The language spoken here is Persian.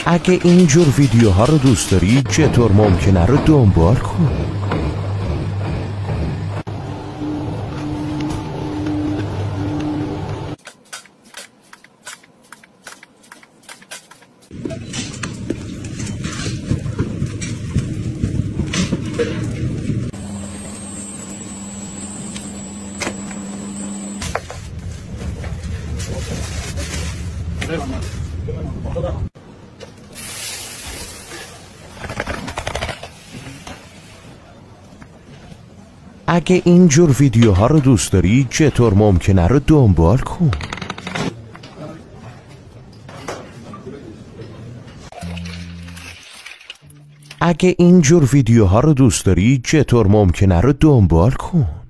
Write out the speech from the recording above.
اگه اینجور ویدیوها رو دوست داری چطور ممکنه رو دنبال کن. اگه اینجور ویدیوها رو دوست داری چطور ممکنه رو دنبال کن. اگه اینجور ویدیوها رو دوست داری چطور ممکنه رو دنبال کن.